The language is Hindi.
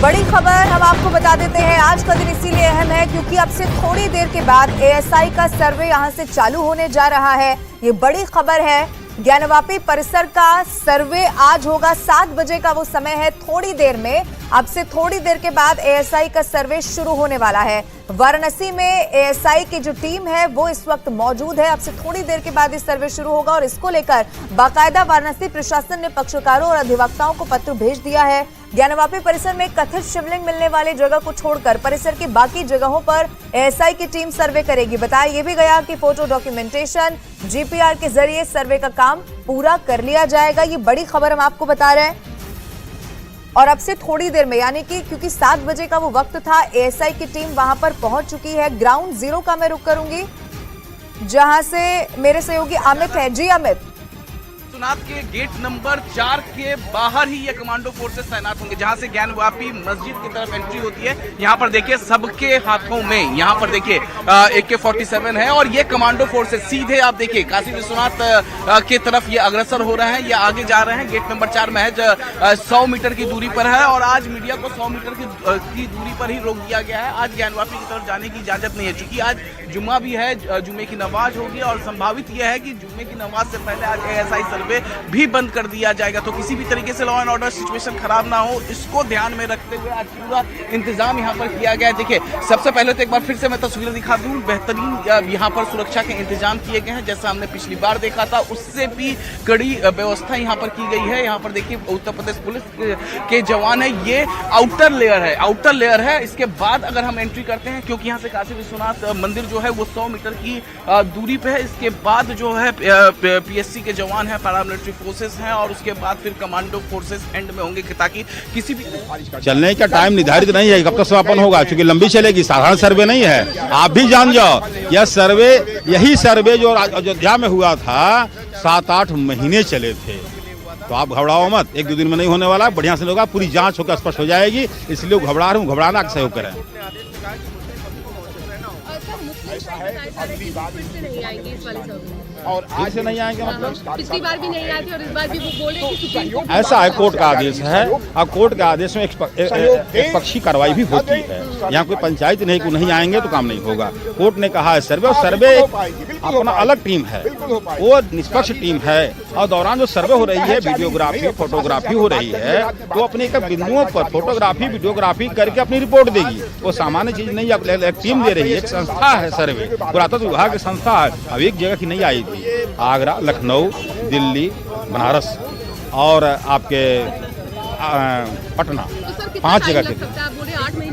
बड़ी खबर हम आपको बता देते हैं। आज का दिन इसीलिए अहम है क्योंकि अब से थोड़ी देर के बाद एएसआई का सर्वे यहां से चालू होने जा रहा है। ये बड़ी खबर है। ज्ञानवापी परिसर का सर्वे आज होगा। 7 बजे का वो समय है। थोड़ी देर में, अब से थोड़ी देर के बाद एएसआई का सर्वे शुरू होने वाला है। वाराणसी में एएसआई की जो टीम है वो इस वक्त मौजूद है। अब से थोड़ी देर के बाद इस सर्वे शुरू होगा और इसको लेकर बाकायदा वाराणसी प्रशासन ने पक्षकारों और अधिवक्ताओं को पत्र भेज दिया है। ज्ञानवापी परिसर में कथित शिवलिंग मिलने वाली जगह को छोड़कर परिसर की बाकी जगहों पर एएसआई की टीम सर्वे करेगी। बताया यह भी गया कि फोटो डॉक्यूमेंटेशन, जीपीआर के जरिए सर्वे का काम पूरा कर लिया जाएगा। ये बड़ी खबर हम आपको बता रहे हैं। और अब से थोड़ी देर में, यानी कि क्योंकि 7 बजे का वो वक्त था, एएसआई की टीम वहां पर पहुंच चुकी है। ग्राउंड जीरो का मैं रुख करूंगी जहां से मेरे सहयोगी अमित है। जी अमित। के गेट नंबर 4 के बाहर ही ये कमांडो फोर्सेस तैनात होंगे, जहां से ज्ञानवापी मस्जिद की तरफ एंट्री होती है। यहाँ पर देखिए सबके हाथों में, यहाँ पर देखिए AK-47 है और ये कमांडो फोर्सेस सीधे आप देखिए काशी विश्वनाथ के तरफ ये अग्रसर हो रहे हैं, ये आगे जा रहे हैं। गेट नंबर 4 महज 100 मीटर की दूरी पर है और आज मीडिया को 100 मीटर की दूरी पर ही रोक दिया गया है। आज ज्ञानवापी की तरफ जाने की इजाजत नहीं है, चूंकि आज जुम्मा भी है, जुम्मे की नमाज होगी और संभावित यह है कि जुम्मे की नमाज से पहले आज एएसआई सर्वे भी बंद कर दिया जाएगा। तो किसी भी तरीके से लॉ एंड ऑर्डर सिचुएशन खराब ना हो, इसको ध्यान में रखते हुए आज पूरा इंतजाम यहाँ पर किया गया है। देखिए सबसे पहले तो एक बार फिर से मैं तस्वीरें दिखा दूं। बेहतरीन यहाँ पर सुरक्षा के इंतजाम किए गए हैं, जैसा हमने पिछली बार देखा था उससे भी कड़ी व्यवस्था यहाँ पर की गई है। यहाँ पर देखिए उत्तर प्रदेश पुलिस के जवान है। ये आउटर लेयर है। इसके बाद अगर हम एंट्री करते हैं, क्योंकि यहाँ से काशी विश्वनाथ मंदिर जो है वो 100 मीटर की दूरी पे है। इसके बाद जो है पीएससी के जवान है, पैरामिलिट्री फोर्सेस हैं और उसके बाद फिर कमांडो फोर्सेस एंड में होंगे, ताकि किसी भी चलने का टाइम निर्धारित नहीं है कब तक समापन होगा, क्योंकि लंबी चलेगी, साधारण सर्वे नहीं है। आप भी जान जाओ यह सर्वे, यही सर्वे जो अयोध्या में हुआ था 7-8 महीने चले थे। तो आप घबराओ मत, 1-2 दिन में नहीं होने वाला, बढ़िया से होगा, पूरी जांच होकर स्पष्ट हो जाएगी। इसलिए घबरा रहे हूँ, घबराना का सहयोग करें। और आज से नहीं आएंगे मतलब पिछली बार भी नहीं आए थे और इस बार भी वो बोल रहे कि सुप्रीम कोर्ट ऐसा है, कोर्ट का आदेश है। अब कोर्ट के आदेश में एक पक्षी कार्रवाई भी होती है। यहाँ कोई पंचायत नहीं को नहीं आएंगे तो काम नहीं होगा। कोर्ट ने कहा है सर्वे, और सर्वे अपना अलग टीम है, वो निष्पक्ष टीम है। और दौरान जो सर्वे हो रही है, वीडियोग्राफी फोटोग्राफी हो रही है, तो अपने एक बिंदुओं पर फोटोग्राफी वीडियोग्राफी करके अपनी रिपोर्ट देगी। वो सामान्य चीज नहीं, एक टीम दे रही है, एक संस्था है सर्वे, पुरातत्व विभाग की संस्था है। अब एक जगह की नहीं आई थी, आगरा, लखनऊ, दिल्ली, बनारस और आपके पटना, 5 जगह के।